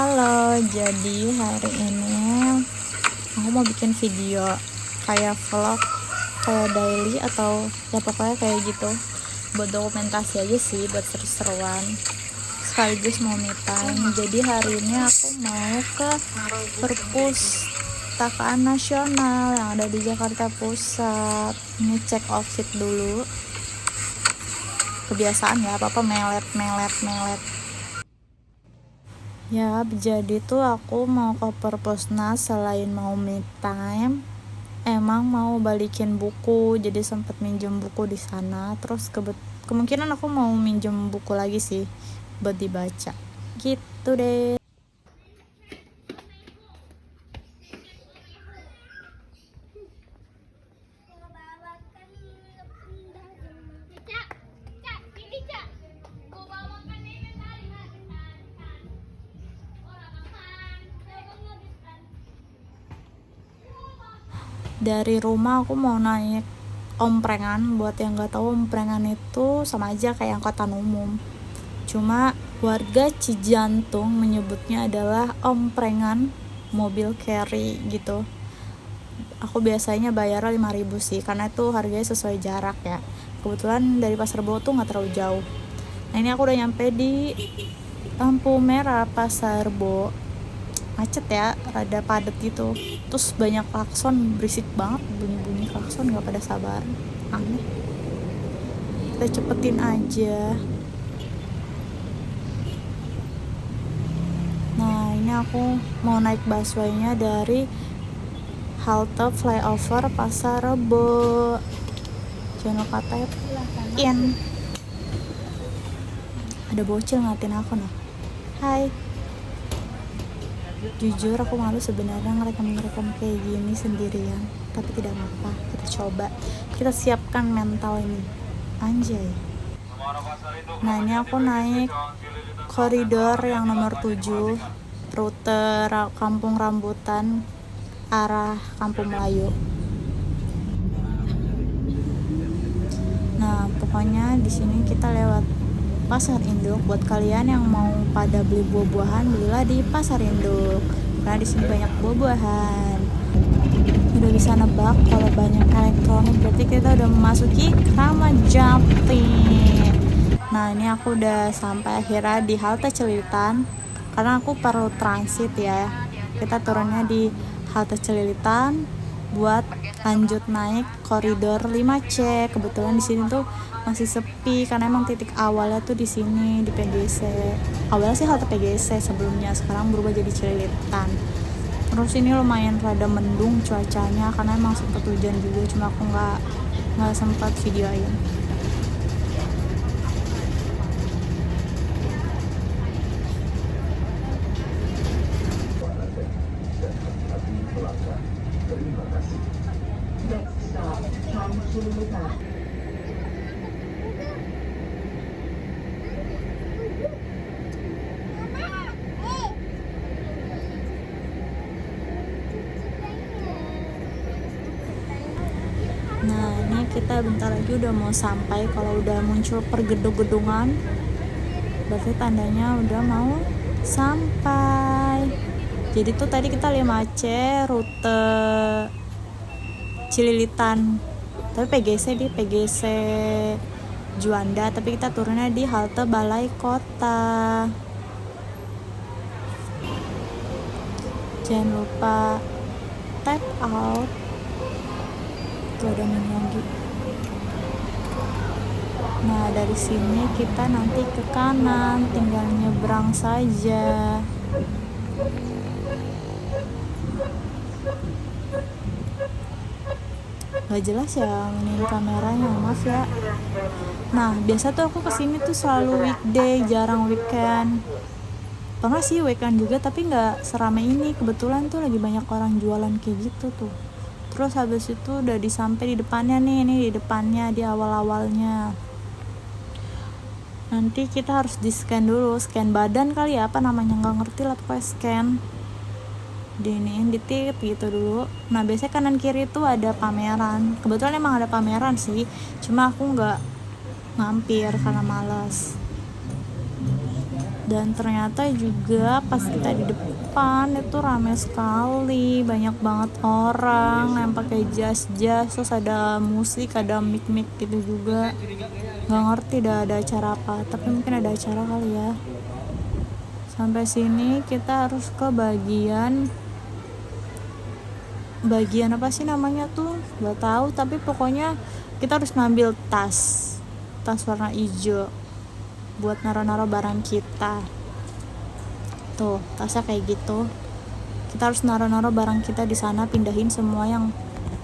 Halo, jadi hari ini aku mau bikin video kayak vlog, kayak daily atau ya pokoknya kayak gitu, buat dokumentasi aja sih, buat seru-seruan sekaligus mau me time. Jadi hari ini aku mau ke Perpustakaan Nasional yang ada di Jakarta Pusat. Ini cek outfit dulu, kebiasaan ya, apa melet. Ya, jadi tuh aku mau ke Perpusnas selain mau me time, emang mau balikin buku, jadi sempet minjem buku di sana. Terus kemungkinan aku mau minjem buku lagi sih buat dibaca. Gitu deh. Dari rumah aku mau naik omprengan. Buat yang nggak tahu, omprengan itu sama aja kayak angkutan umum, cuma warga Cijantung menyebutnya adalah omprengan mobil carry gitu. Aku biasanya bayar 5.000 sih, karena itu harganya sesuai jarak ya. Kebetulan dari Pasar Rebo tuh nggak terlalu jauh. Nah, ini aku udah nyampe di lampu merah Pasar Rebo. Macet ya, rada padet gitu, terus banyak klakson, berisik banget, bunyi klakson, gak pada sabar, aneh. Kita cepetin aja. Nah, ini aku mau naik busway-nya dari halte flyover Pasar Rebo. Jangan lupa tap in. Ada bocil ngatin aku nih. Hai. Jujur aku malu sebenarnya ngerekam kayak gini sendirian, tapi tidak apa-apa, kita coba, kita siapkan mental ini, anjay. Nah, ini aku naik koridor yang nomor 7, rute Kampung Rambutan arah Kampung Melayu. Nah, pokoknya di sini kita lewat Pasar Induk. Buat kalian yang mau pada beli buah-buahan, belilah di Pasar Induk, karena di sini banyak buah-buahan. Udah bisa nebak kalau banyak elektronik, berarti kita udah memasuki Kramat Jati. Nah, ini aku udah sampai akhirnya di halte Celilitan, karena aku perlu transit ya. Kita turunnya di halte Celilitan buat lanjut naik koridor 5C. Kebetulan di sini tuh masih sepi karena emang titik awalnya tuh di sini di PGC. Awalnya sih halte PGC sebelumnya, sekarang berubah jadi Celilitan. Terus ini lumayan rada mendung cuacanya karena emang sempet hujan juga, cuma aku nggak sempat videoin. Nah, ini kita bentar lagi udah mau sampai. Kalau udah muncul pergedung-gedungan, berarti tandanya udah mau sampai. Jadi tuh tadi kita 5C rute Cililitan, tapi PGC Juanda, tapi kita turunnya di halte Balai Kota. Jangan lupa tap out. Tuh ada Minyogi. Nah, dari sini kita nanti ke kanan, tinggal nyebrang saja. Gak jelas ya ini kameranya, maaf ya. Nah, biasa tuh aku kesini tuh selalu weekday, jarang weekend. Pernah sih weekend juga, tapi gak seramai ini. Kebetulan tuh lagi banyak orang jualan kayak gitu tuh. Terus habis itu udah disampai di depannya nih, ini di depannya, di awal-awalnya. Nanti kita harus di scan dulu, scan badan kali ya, apa namanya, nggak ngerti lah, pokoknya scan, diiniin, ditip gitu dulu. Nah, biasanya kanan kiri tuh ada pameran. Kebetulan emang ada pameran sih, cuma aku nggak mampir karena malas. Dan ternyata juga pas kita di depan itu rame sekali, banyak banget orang yang pakai jas, terus ada musik, ada mic gitu juga. Nggak ngerti dah ada acara apa, tapi mungkin ada acara kali ya. Sampai sini kita harus ke bagian apa sih namanya tuh, nggak tahu, tapi pokoknya kita harus ngambil tas warna hijau buat naro-naro barang kita. Tuh tasnya kayak gitu, kita harus naro-naro barang kita di sana, pindahin semua yang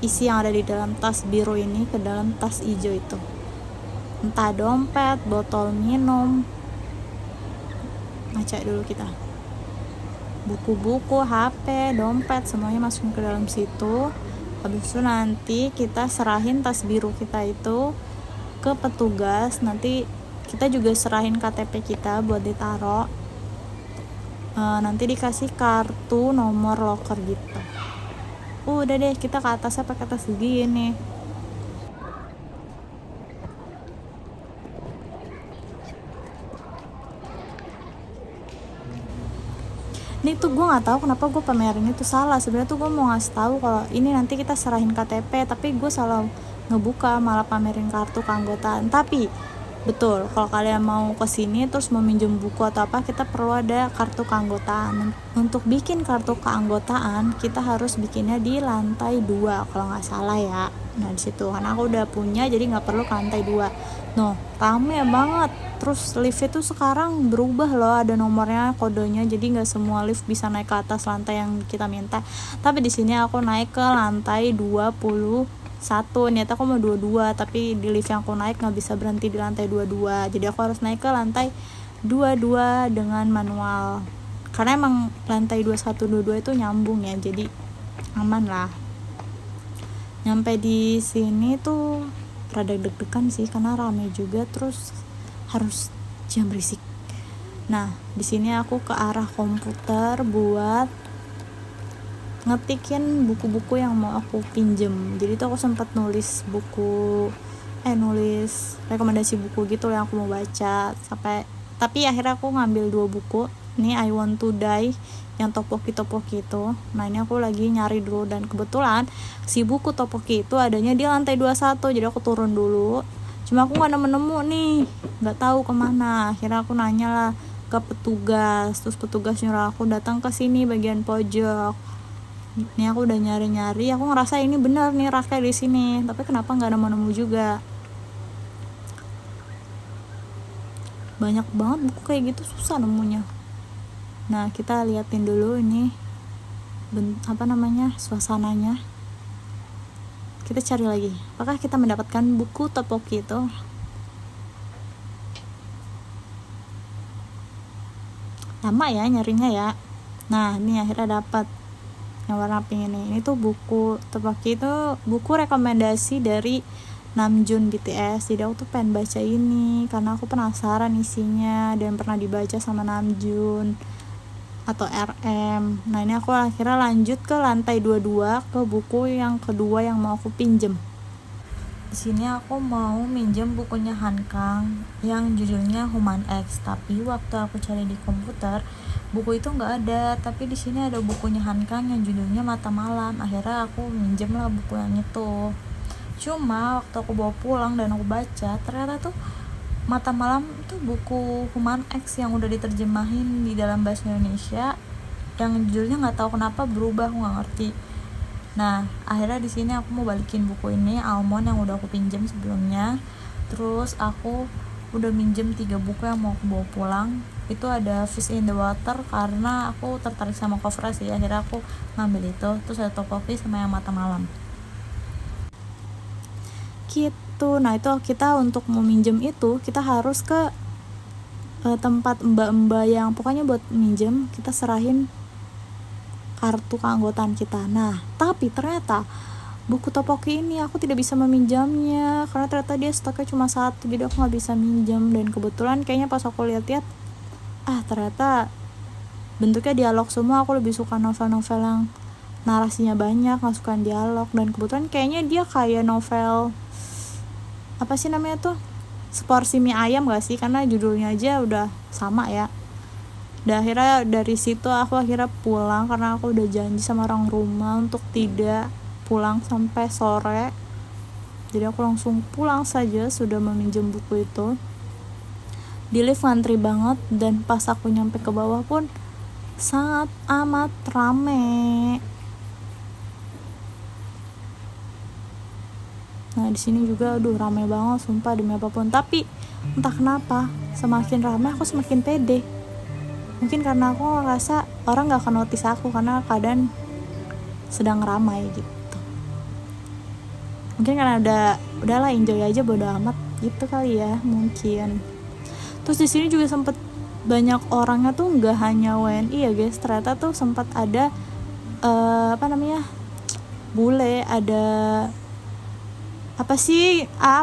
ada di dalam tas biru ini ke dalam tas hijau itu, entah dompet, botol minum, ngaca dulu kita, buku-buku, HP, dompet, semuanya masukin ke dalam situ. Habis itu nanti kita serahin tas biru kita itu ke petugas. Nanti kita juga serahin KTP kita buat ditaro. Nanti dikasih kartu nomor loker gitu. Udah deh, kita ke atasnya pakai tas gini. Ini tuh gue nggak tahu kenapa gue pamerin itu salah. Sebenarnya tuh gue mau ngasih tahu kalau ini nanti kita serahin KTP, tapi gue salah ngebuka, malah pamerin kartu keanggotaan. Tapi betul, kalau kalian mau kesini terus mau minjem buku atau apa, kita perlu ada kartu keanggotaan. Untuk bikin kartu keanggotaan kita harus bikinnya di lantai 2 kalau nggak salah ya. Nah di situ karena aku udah punya, jadi nggak perlu ke lantai 2. Rame banget. Terus lift itu sekarang berubah loh, ada nomornya, kodenya, jadi nggak semua lift bisa naik ke atas lantai yang kita minta. Tapi di sini aku naik ke lantai 21. Niat aku mau 22, tapi di lift yang aku naik nggak bisa berhenti di lantai 22. Jadi aku harus naik ke lantai 22 dengan manual. Karena emang lantai 21, 22 itu nyambung ya, jadi aman lah. Nyampe di sini tuh rada deg-degan sih karena rame juga, terus harus jam berisik. Nah, di sini aku ke arah komputer buat ngetikin buku-buku yang mau aku pinjem. Jadi tuh aku sempat nulis rekomendasi buku gitu yang aku mau baca. Tapi akhirnya aku ngambil 2 buku. Ini I Want to Die yang topoki itu. Nah, ini aku lagi nyari dulu, dan kebetulan si buku topoki itu adanya di lantai 21. Jadi aku turun dulu. Cuma aku nggak nemu nih, nggak tahu kemana. Akhirnya aku nanya lah ke petugas, terus petugas nyuruh aku datang ke sini bagian pojok. Ini aku udah nyari, aku ngerasa ini benar nih raknya di sini, tapi kenapa nggak nemu juga? Banyak banget buku kayak gitu, susah nemunya. Nah, kita liatin dulu ini suasananya. Kita cari lagi, apakah kita mendapatkan buku topoki itu? Lama ya nyarinya ya. Nah, ini akhirnya dapat yang warna pink ini. Ini tuh buku topoki itu buku rekomendasi dari Namjoon BTS. Jadi aku tuh pengen baca ini karena aku penasaran isinya dan pernah dibaca sama Namjoon atau RM. Nah, ini aku akhirnya lanjut ke lantai 22 ke buku yang kedua yang mau aku pinjem. Di sini aku mau minjem bukunya Han Kang yang judulnya Human X, tapi waktu aku cari di komputer buku itu nggak ada. Tapi di sini ada bukunya Han Kang yang judulnya Mata Malam. Akhirnya aku minjem lah buku yang itu. Cuma waktu aku bawa pulang dan aku baca, ternyata tuh Mata Malam itu buku Human X yang udah diterjemahin di dalam bahasa Indonesia, yang judulnya nggak tahu kenapa berubah, aku nggak ngerti. Nah, akhirnya di sini aku mau balikin buku ini Almond yang udah aku pinjam sebelumnya. Terus aku udah minjem 3 buku yang mau aku bawa pulang. Itu ada Fish in the Water karena aku tertarik sama cover sih. Akhirnya aku ngambil itu. Terus ada Topoki sama yang Mata Malam. Gitu. Nah, itu kita untuk mau minjem itu kita harus ke tempat mbak-mbak yang pokoknya buat minjem, kita serahin kartu keanggotaan kita. Nah, tapi ternyata buku topoki ini aku tidak bisa meminjamnya karena ternyata dia stoknya cuma 1, jadi aku nggak bisa minjam. Dan kebetulan kayaknya pas aku lihat-lihat, ternyata bentuknya dialog semua. Aku lebih suka novel-novel yang narasinya banyak, nggak suka dialog. Dan kebetulan kayaknya dia kayak novel apa sih namanya tuh, Seporsi Mie Ayam gak sih, karena judulnya aja udah sama ya. Dan akhirnya dari situ aku akhirnya pulang karena aku udah janji sama orang rumah untuk tidak pulang sampai sore. Jadi aku langsung pulang saja sudah meminjam buku itu. Di lift ngantri banget, dan pas aku nyampe ke bawah pun sangat amat rame. Nah di sini juga rame banget sumpah demi apapun. Tapi entah kenapa semakin rame aku semakin pede. Mungkin karena aku ngerasa orang gak akan notice aku karena keadaan sedang ramai gitu. Mungkin karena udahlah enjoy aja bodo amat gitu kali ya mungkin. Terus di sini juga sempet banyak orangnya tuh nggak hanya WNI ya guys, ternyata tuh sempat ada bule, ada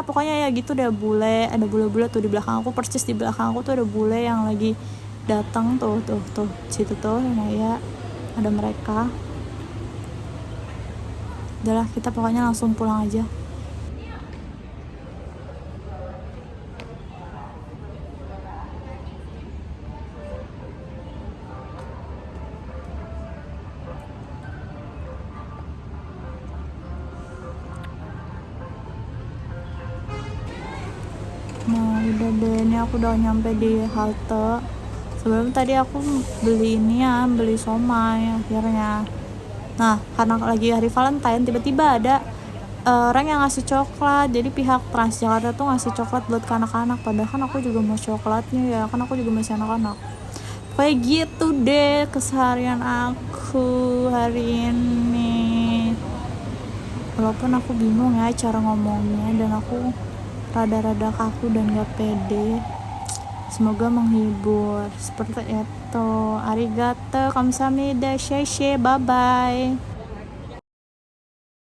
pokoknya ya gitu deh, ada bule-bule tuh di belakang aku, persis di belakang aku tuh ada bule yang lagi datang tuh situ tuh nah ya ada mereka. Udahlah kita pokoknya langsung pulang aja. Nah udah deh, ini aku udah nyampe di halte. Sebelum tadi aku beli somai akhirnya. Nah karena lagi hari Valentine, tiba-tiba ada orang yang ngasih coklat. Jadi pihak Transjakarta tuh ngasih coklat buat ke anak-anak, padahal kan aku juga mau coklatnya ya, kan aku juga masih anak-anak. Kayak gitu deh keseharian aku hari ini. Walaupun aku bingung ya cara ngomongnya, dan aku rada-rada kaku dan gak pede. Semoga menghibur. Seperti itu. Arigato, kamsahamnida, bye bye.